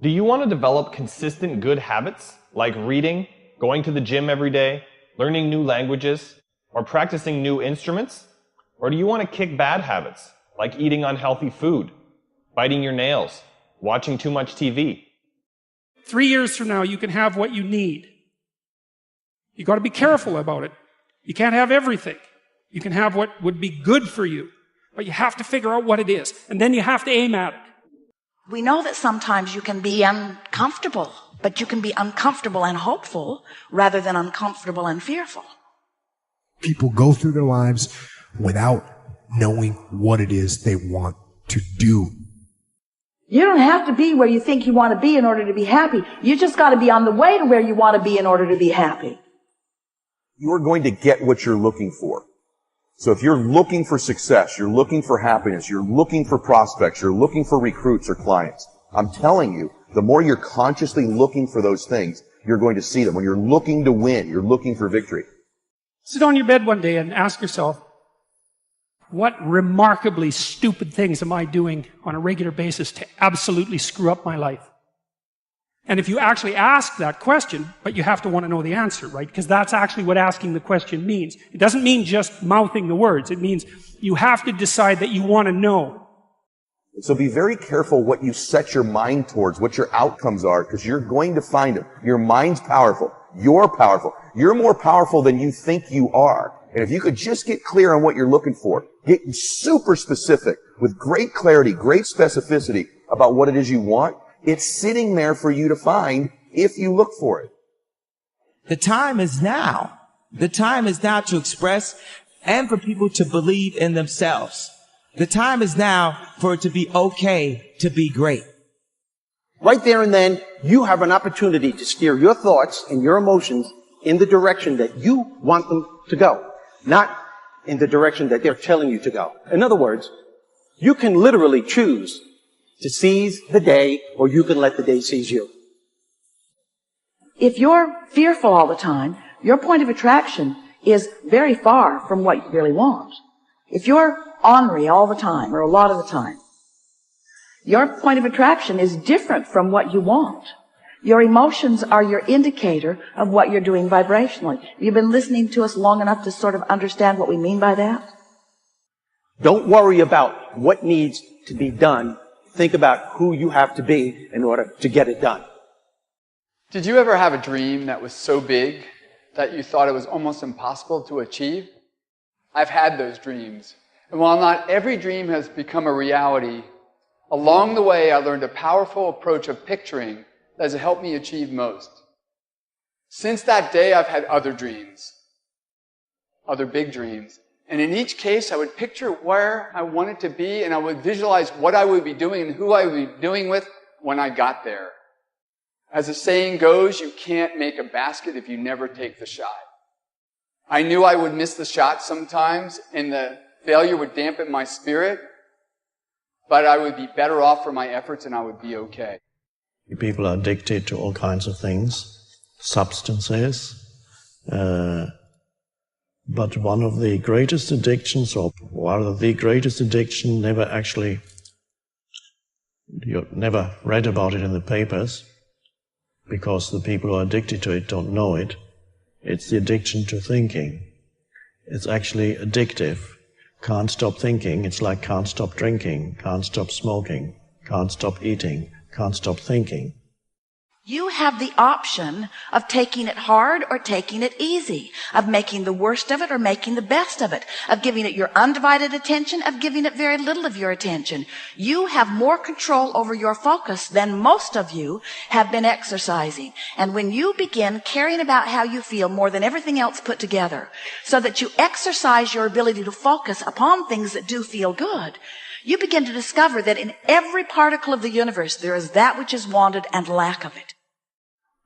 Do you want to develop consistent good habits like reading, going to the gym every day, learning new languages, or practicing new instruments? Or do you want to kick bad habits like eating unhealthy food, biting your nails, watching too much TV? 3 years from now, you can have what you need. You got to be careful about it. You can't have everything. You can have what would be good for you, but you have to figure out what it is, and then you have to aim at it. We know that sometimes you can be uncomfortable, but you can be uncomfortable and hopeful rather than uncomfortable and fearful. People go through their lives without knowing what it is they want to do. You don't have to be where you think you want to be in order to be happy. You just got to be on the way to where you want to be in order to be happy. You are going to get what you're looking for. So if you're looking for success, you're looking for happiness, you're looking for prospects, you're looking for recruits or clients, I'm telling you, the more you're consciously looking for those things, you're going to see them. When you're looking to win, you're looking for victory. Sit on your bed one day and ask yourself, what remarkably stupid things am I doing on a regular basis to absolutely screw up my life? And if you actually ask that question, but you have to want to know the answer, right? Because that's actually what asking the question means. It doesn't mean just mouthing the words. It means you have to decide that you want to know. So be very careful what you set your mind towards, what your outcomes are, because you're going to find them. Your mind's powerful. You're powerful. You're more powerful than you think you are. And if you could just get clear on what you're looking for, get super specific with great clarity, great specificity about what it is you want, it's sitting there for you to find if you look for it. The time is now. The time is now to express and for people to believe in themselves. The time is now for it to be okay to be great. Right there and then, you have an opportunity to steer your thoughts and your emotions in the direction that you want them to go, not in the direction that they're telling you to go. In other words, you can literally choose to seize the day, or you can let the day seize you. If you're fearful all the time, your point of attraction is very far from what you really want. If you're ornery all the time, or a lot of the time, your point of attraction is different from what you want. Your emotions are your indicator of what you're doing vibrationally. You've been listening to us long enough to sort of understand what we mean by that? Don't worry about what needs to be done. Think about who you have to be in order to get it done. Did you ever have a dream that was so big that you thought it was almost impossible to achieve? I've had those dreams. And while not every dream has become a reality, along the way I learned a powerful approach of picturing that has helped me achieve most. Since that day, I've had other dreams, other big dreams. And in each case, I would picture where I wanted to be, and I would visualize what I would be doing and who I would be doing with when I got there. As the saying goes, you can't make a basket if you never take the shot. I knew I would miss the shot sometimes, and the failure would dampen my spirit, but I would be better off for my efforts, and I would be okay. People are addicted to all kinds of things, substances, but one of the greatest addictions, or rather the greatest addiction, you never read about it in the papers, because the people who are addicted to it don't know it. It's the addiction to thinking. It's actually addictive. Can't stop thinking. It's like can't stop drinking, can't stop smoking, can't stop eating, can't stop thinking. You have the option of taking it hard or taking it easy, of making the worst of it or making the best of it, of giving it your undivided attention, of giving it very little of your attention. You have more control over your focus than most of you have been exercising. And when you begin caring about how you feel more than everything else put together, so that you exercise your ability to focus upon things that do feel good, you begin to discover that in every particle of the universe there is that which is wanted and lack of it.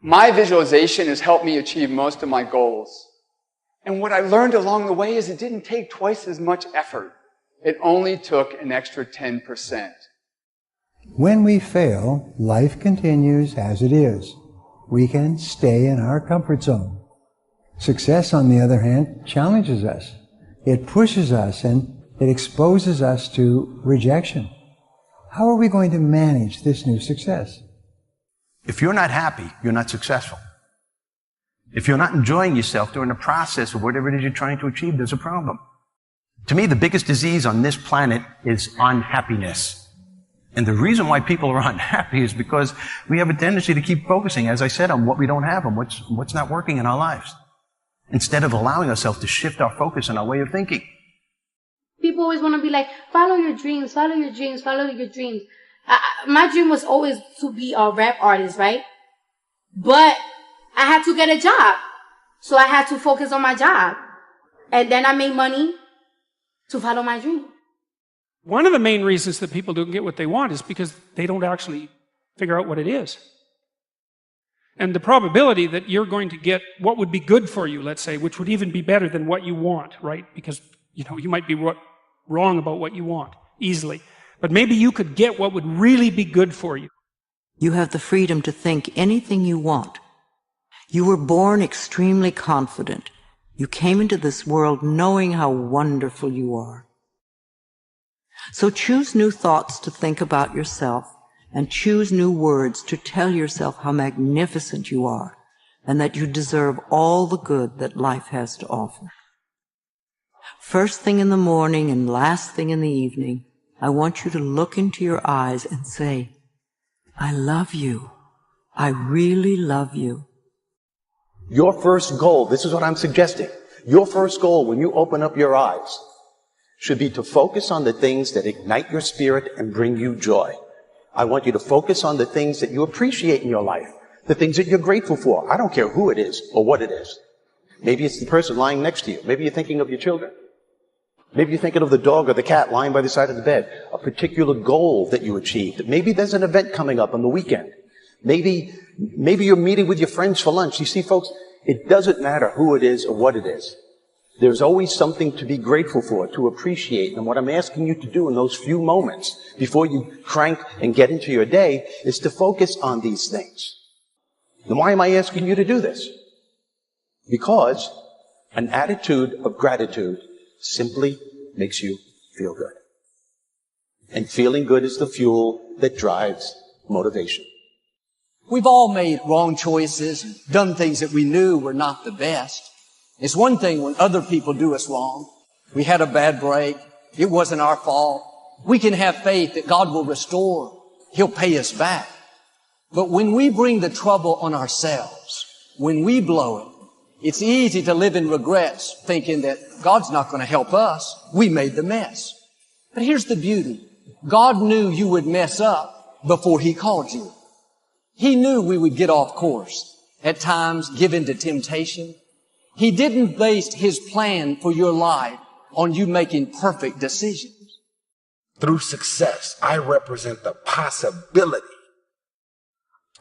My visualization has helped me achieve most of my goals. And what I learned along the way is it didn't take twice as much effort. It only took an extra 10%. When we fail, life continues as it is. We can stay in our comfort zone. Success, on the other hand, challenges us. It pushes us and it exposes us to rejection. How are we going to manage this new success? If you're not happy, you're not successful. If you're not enjoying yourself during the process of whatever it is you're trying to achieve, there's a problem. To me, the biggest disease on this planet is unhappiness. And the reason why people are unhappy is because we have a tendency to keep focusing, as I said, on what we don't have, on what's not working in our lives, instead of allowing ourselves to shift our focus and our way of thinking. People always want to be like, follow your dreams, follow your dreams, follow your dreams. My dream was always to be a rap artist, right? But I had to get a job. So I had to focus on my job. And then I made money to follow my dream. One of the main reasons that people don't get what they want is because they don't actually figure out what it is. And the probability that you're going to get what would be good for you, let's say, which would even be better than what you want, right? Because, you might be wrong about what you want easily. But maybe you could get what would really be good for you. You have the freedom to think anything you want. You were born extremely confident. You came into this world knowing how wonderful you are. So choose new thoughts to think about yourself, and choose new words to tell yourself how magnificent you are, and that you deserve all the good that life has to offer. First thing in the morning and last thing in the evening, I want you to look into your eyes and say, I love you. I really love you. Your first goal, this is what I'm suggesting, your first goal when you open up your eyes should be to focus on the things that ignite your spirit and bring you joy. I want you to focus on the things that you appreciate in your life, the things that you're grateful for. I don't care who it is or what it is. Maybe it's the person lying next to you. Maybe you're thinking of your children. Maybe you're thinking of the dog or the cat lying by the side of the bed, a particular goal that you achieved. Maybe there's an event coming up on the weekend. Maybe you're meeting with your friends for lunch. You see, folks, it doesn't matter who it is or what it is. There's always something to be grateful for, to appreciate. And what I'm asking you to do in those few moments before you crank and get into your day is to focus on these things. And why am I asking you to do this? Because an attitude of gratitude simply makes you feel good. And feeling good is the fuel that drives motivation. We've all made wrong choices, done things that we knew were not the best. It's one thing when other people do us wrong. We had a bad break. It wasn't our fault. We can have faith that God will restore. He'll pay us back. But when we bring the trouble on ourselves, when we blow it, it's easy to live in regrets, thinking that God's not going to help us. We made the mess. But here's the beauty. God knew you would mess up before He called you. He knew we would get off course, at times give in to temptation. He didn't base His plan for your life on you making perfect decisions. Through success, I represent the possibility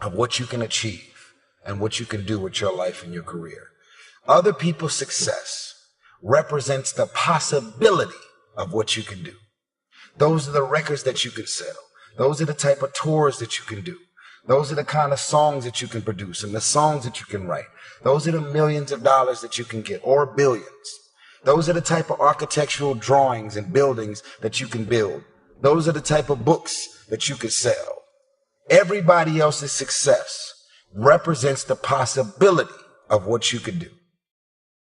of what you can achieve and what you can do with your life and your career. Other people's success represents the possibility of what you can do. Those are the records that you can sell. Those are the type of tours that you can do. Those are the kind of songs that you can produce and the songs that you can write. Those are the millions of dollars that you can get, or billions. Those are the type of architectural drawings and buildings that you can build. Those are the type of books that you can sell. Everybody else's success represents the possibility of what you could do.